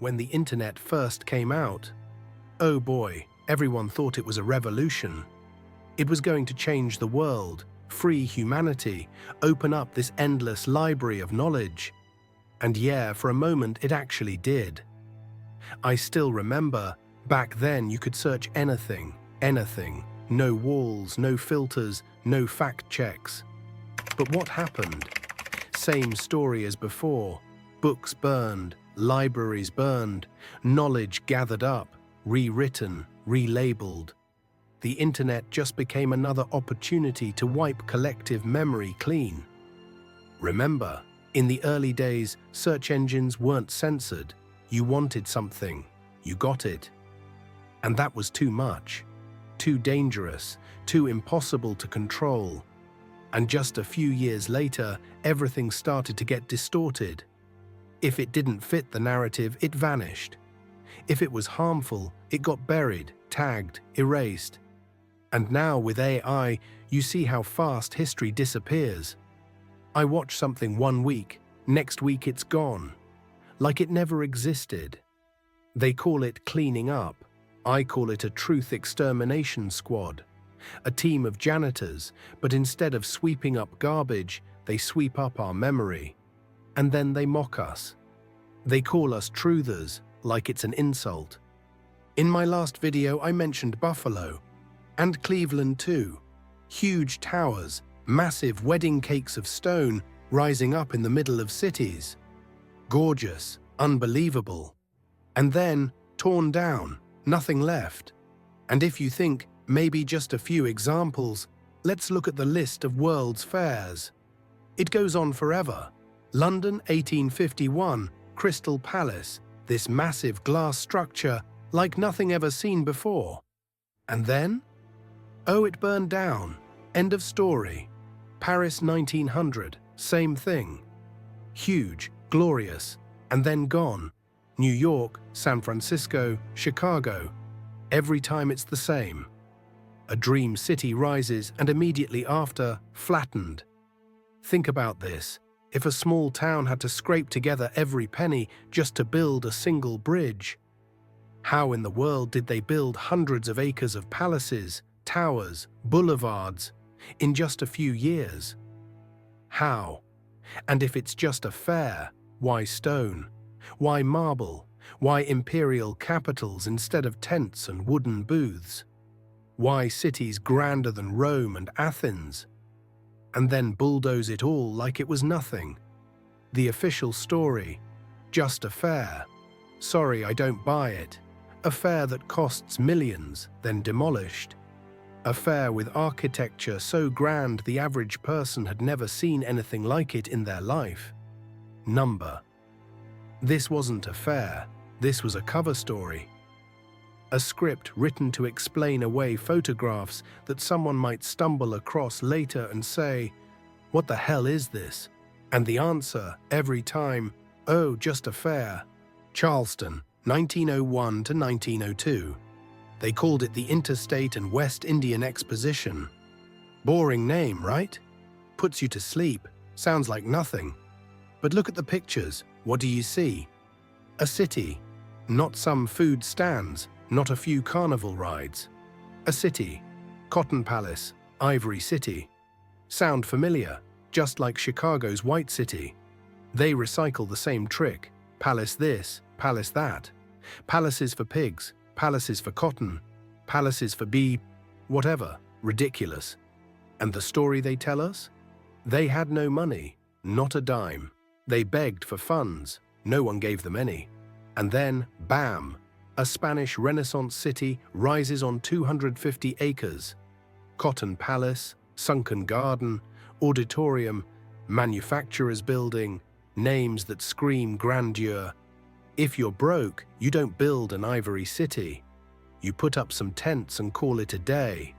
when the internet first came out. Oh boy, everyone thought it was a revolution. It was going to change the world, free humanity, open up this endless library of knowledge. And yeah, for a moment it actually did. I still remember, back then you could search anything, anything. No walls, no filters, no fact checks. But what happened? Same story as before. Books burned, libraries burned, knowledge gathered up, rewritten, relabeled. The internet just became another opportunity to wipe collective memory clean. Remember, in the early days, search engines weren't censored. You wanted something, you got it. And that was too much, too dangerous, too impossible to control. And just a few years later, everything started to get distorted. If it didn't fit the narrative, it vanished. If it was harmful, it got buried, tagged, erased. And now with AI, you see how fast history disappears. I watch something one week, next week it's gone. Like it never existed. They call it cleaning up. I call it a truth extermination squad. A team of janitors, but instead of sweeping up garbage, they sweep up our memory. And then they mock us. They call us truthers, like it's an insult. In my last video, I mentioned Buffalo. And Cleveland too. Huge towers, massive wedding cakes of stone, rising up in the middle of cities. Gorgeous, unbelievable. And then, torn down, nothing left. And if you think, maybe just a few examples, let's look at the list of world's fairs. It goes on forever. London, 1851, Crystal Palace, this massive glass structure like nothing ever seen before. And then? Oh, it burned down. End of story. Paris, 1900, same thing. Huge, glorious, and then gone. New York, San Francisco, Chicago. Every time it's the same. A dream city rises and immediately after, flattened. Think about this. If a small town had to scrape together every penny just to build a single bridge, how in the world did they build hundreds of acres of palaces, towers, boulevards, in just a few years? How? And if it's just a fair, why stone? Why marble? Why imperial capitals instead of tents and wooden booths? Why cities grander than Rome and Athens? And then bulldoze it all like it was nothing. The official story, just a fair. Sorry, I don't buy it. A fair that costs millions, then demolished. A fair with architecture so grand the average person had never seen anything like it in their life. Number. This wasn't a fair, this was a cover story. A script written to explain away photographs that someone might stumble across later and say, "What the hell is this?" And the answer, every time, "Oh, just a fair." Charleston, 1901 to 1902. They called it the Interstate and West Indian Exposition. Boring name, right? Puts you to sleep, sounds like nothing. But look at the pictures, what do you see? A city, not some food stands, not a few carnival rides. A city, Cotton Palace, Ivory City. Sound familiar, just like Chicago's White City. They recycle the same trick, palace this, palace that. Palaces for pigs, palaces for cotton, palaces for bee, whatever, ridiculous. And the story they tell us? They had no money, not a dime. They begged for funds, no one gave them any. And then, bam, a Spanish Renaissance city rises on 250 acres. Cotton Palace, sunken garden, auditorium, manufacturer's building, names that scream grandeur. If you're broke, you don't build an ivory city. You put up some tents and call it a day.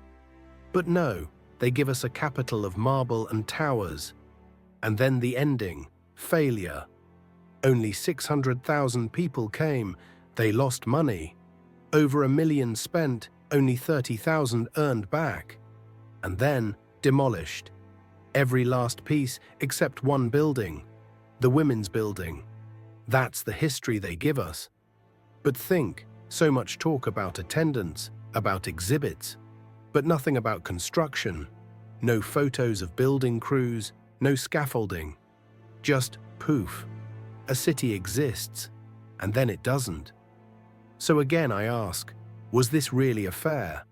But no, they give us a capital of marble and towers. And then the ending, failure. Only 600,000 people came, they lost money. Over 1 million spent, only 30,000 earned back. And then demolished. Every last piece except one building, the women's building. That's the history they give us. But think, so much talk about attendance, about exhibits, but nothing about construction. No photos of building crews, no scaffolding. Just poof. A city exists, and then it doesn't. So again I ask, was this really a fair?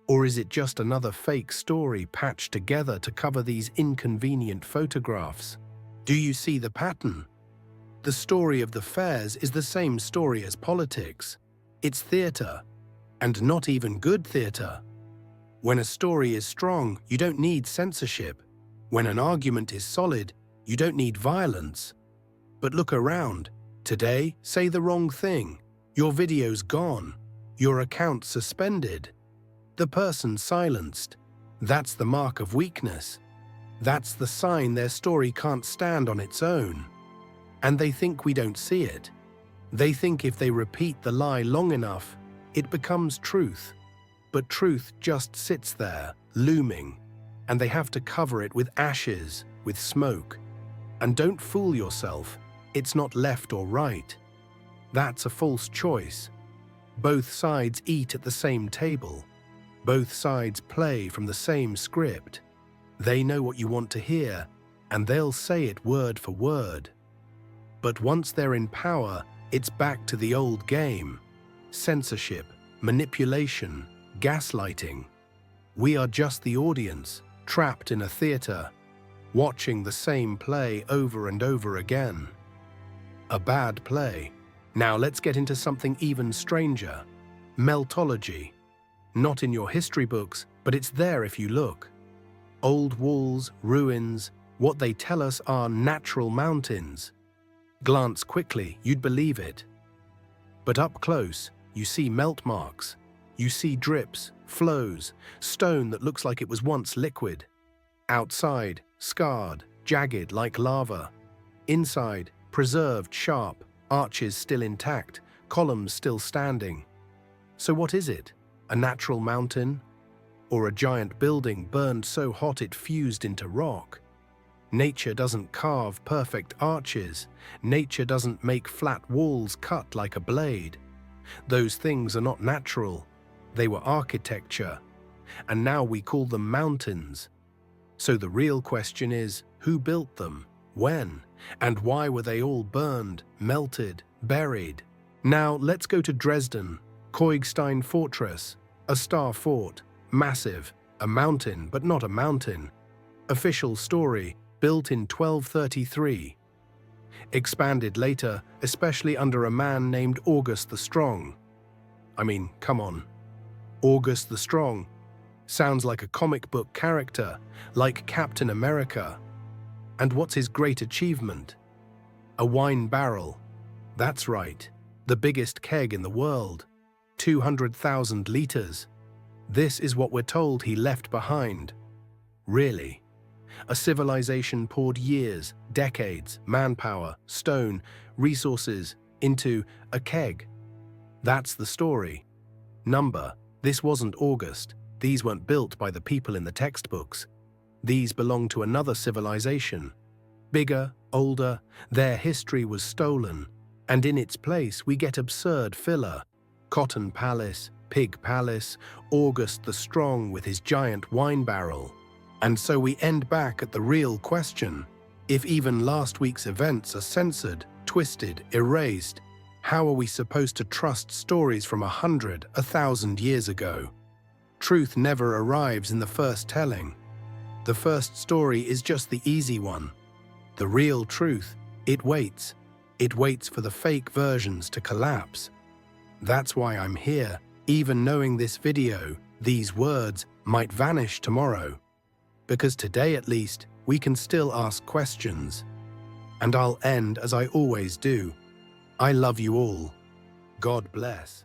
Or is it just another fake story patched together to cover these inconvenient photographs? Do you see the pattern? The story of the fairs is the same story as politics. It's theatre, and not even good theatre. When a story is strong, you don't need censorship. When an argument is solid, you don't need violence. But look around. Today, say the wrong thing. Your video's gone. Your account suspended. The person silenced. That's the mark of weakness. That's the sign their story can't stand on its own. And they think we don't see it. They think if they repeat the lie long enough, it becomes truth. But truth just sits there, looming, and they have to cover it with ashes, with smoke. And don't fool yourself, it's not left or right. That's a false choice. Both sides eat at the same table. Both sides play from the same script. They know what you want to hear, and they'll say it word for word. But once they're in power, it's back to the old game. Censorship, manipulation, gaslighting. We are just the audience, trapped in a theatre, watching the same play over and over again. A bad play. Now let's get into something even stranger. Meltology. Not in your history books, but it's there if you look. Old walls, ruins, what they tell us are natural mountains. Glance quickly, you'd believe it. But up close, you see melt marks. You see drips, flows, stone that looks like it was once liquid. Outside, scarred, jagged like lava. Inside, preserved sharp, arches still intact, columns still standing. So what is it? A natural mountain? Or a giant building burned so hot it fused into rock? Nature doesn't carve perfect arches. Nature doesn't make flat walls cut like a blade. Those things are not natural. They were architecture. And now we call them mountains. So the real question is, who built them? When? And why were they all burned, melted, buried? Now let's go to Dresden, Koigstein Fortress, a star fort, massive, a mountain but not a mountain. Official story, built in 1233. Expanded later, especially under a man named August the Strong. I mean, come on. August the Strong sounds like a comic book character, like Captain America. And what's his great achievement? A wine barrel. That's right, the biggest keg in the world. 200,000 liters. This is what we're told he left behind. Really? A civilization poured years, decades, manpower, stone, resources into a keg. That's the story. Number, this wasn't August. These weren't built by the people in the textbooks. These belong to another civilization. Bigger, older, their history was stolen. And in its place we get absurd filler. Cotton Palace, Pig Palace, August the Strong with his giant wine barrel. And so we end back at the real question. If even last week's events are censored, twisted, erased, how are we supposed to trust stories from 100, 1,000 years ago? Truth never arrives in the first telling. The first story is just the easy one. The real truth, it waits. It waits for the fake versions to collapse. That's why I'm here, even knowing this video, these words might vanish tomorrow. Because today at least, we can still ask questions. And I'll end as I always do. I love you all. God bless.